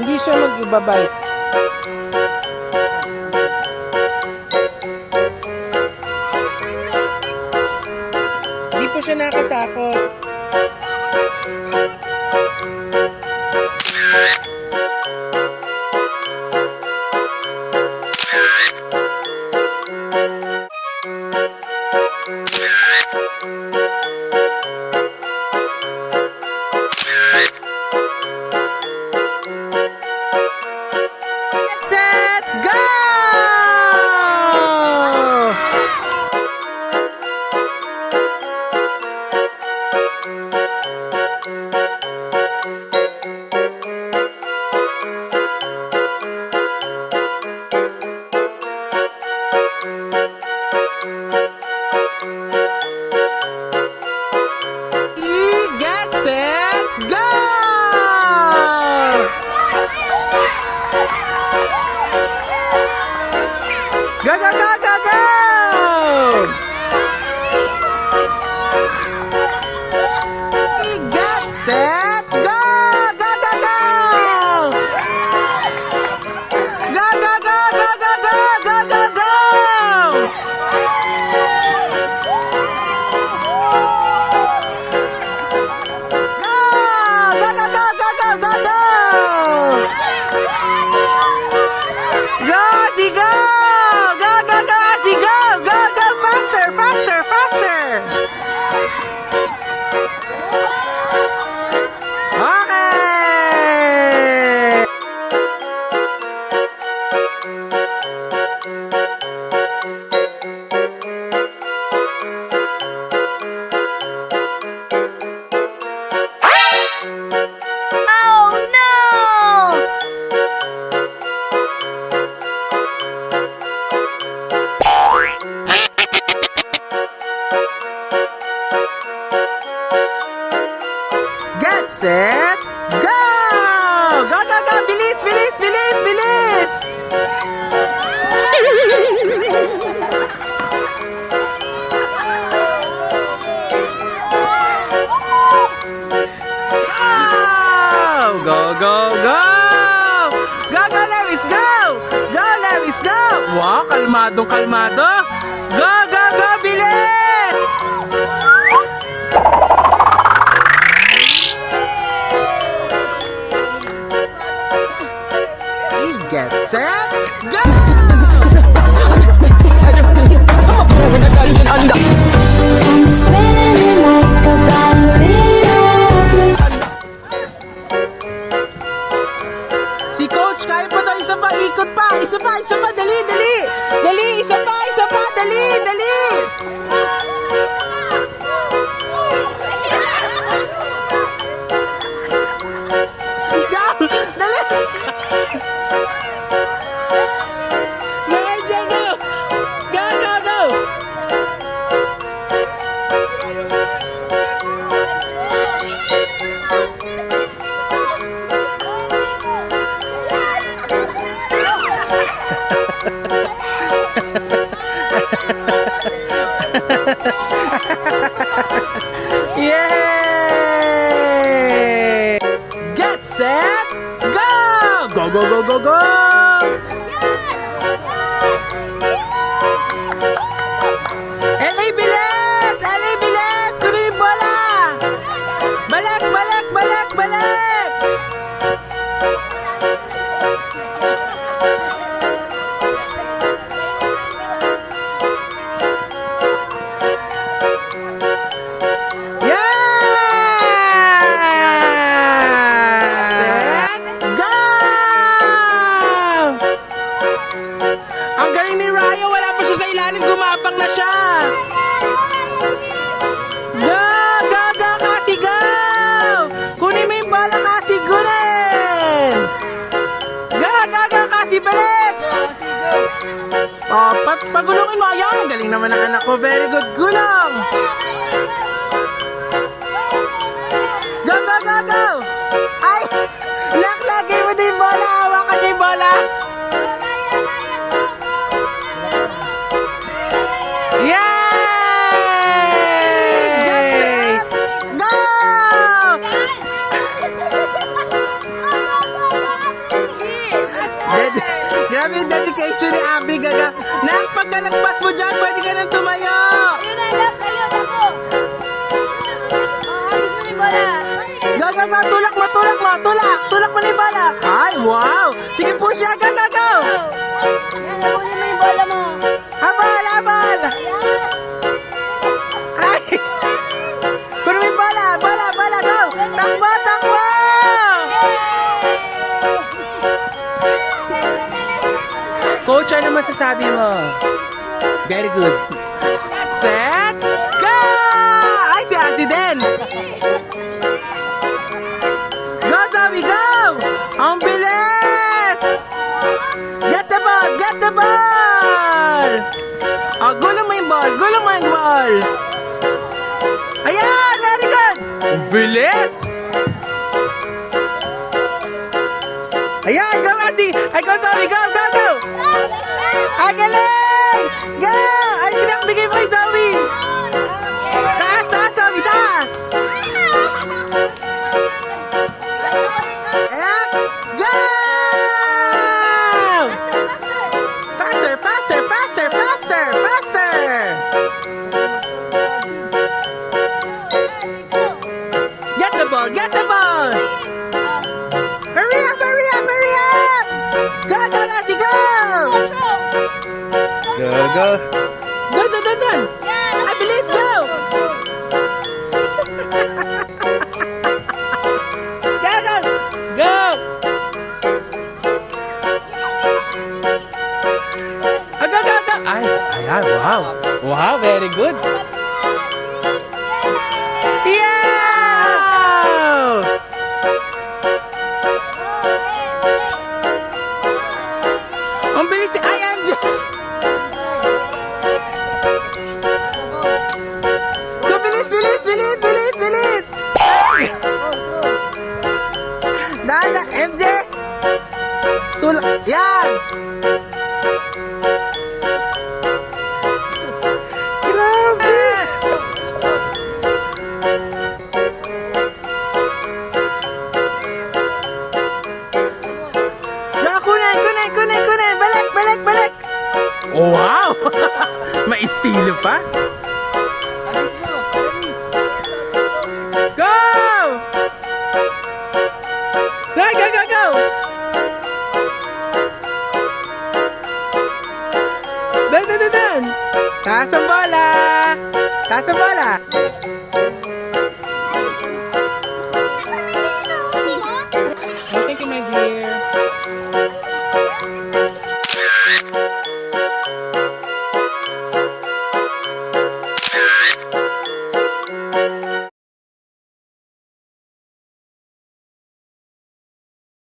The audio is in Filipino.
Hindi siya mag-ibabite. Hindi po siya nakatakot. Set, go! Get set, go! Go, go, go, go, go! Get set, go! Go, go, go! Go, go, go, go, go, go, go, go, go! Get set, go! Go, go, go! Bilis, bilis, bilis, bilis! Go, go, go! Go, go, Lewis, go! Go, Lewis, go! Wow, kalmadong kalmado! Go, go, go! Bilis! Get set, go! Si Coach, kaya pa daw, isa pa, ikot pa, isa pa, dali, dali! Dali, isa pa, dali, dali! Go! Dali! Yay! Get set, go! Go, go, go, go, go! LA bilis! LA bilis! Kuno yung bola! Balik, balik, balik, balik! Yeah! Set, pagulungin mo. Ayan, galing naman ang anak ko. Very good. Gulong! Go, go, go, go! Ay! Naklagay mo din yung bola. Hawakan niyo yung bola. Yay! Go! Grabe yung dedication ni Abby, gaga. Nak, pagka nagpas mo dyan, pwede ka nang tumayo. Ayun na, lap kayo, tapo. Habis mo ni bola. Gaga, gaga, tulak mo, tulak mo, tulak. Tulak mo na yung bala. Ay, wow. Sige po siya, gaga, go. Yan, nahuli mo yung bola mo. Habal, habal. Ay. Kuno mo yung bala, bala, bala, go. Takbo, takbo. Coach, ano masasabi mo? Very good. Set, go! Ay, si Ate din. Go, Zoe, go! Ang bilis! Get the ball, get the ball! Oh, gulong mo yung ball, gulong mo yung ball. Ayan, very good! Ang bilis! Ayan, go, Ate! Ay, go, Zoe, go, go, go! Ay, galing! Go! Ay, pinakbigay mo kay Zoe! Taas, taas, Zoe, taas! At go! Faster, faster, faster, faster, faster! Get the ball, get the ball! Hurry up, hurry up, hurry up! Go, go, Lassie, go! Go, go. Go, go, go, go! I believe, go! Go, go! Go! Ah, go, go, go! Ay, ay, wow! Wow, very good! Yeah! Ang bilis si Angel! Go, bilis, bilis, bilis, bilis, bilis! Ay! Dada, MJ! Tulak, yan! Grabe! Ga, kunay, kunay, kunay, kunay! Balik, balik, balik! Oh, wow! May estilo pa! Go! Go, go, go, go! Dan, dan, dan, dan! Taas ang bola! Taas ang bola!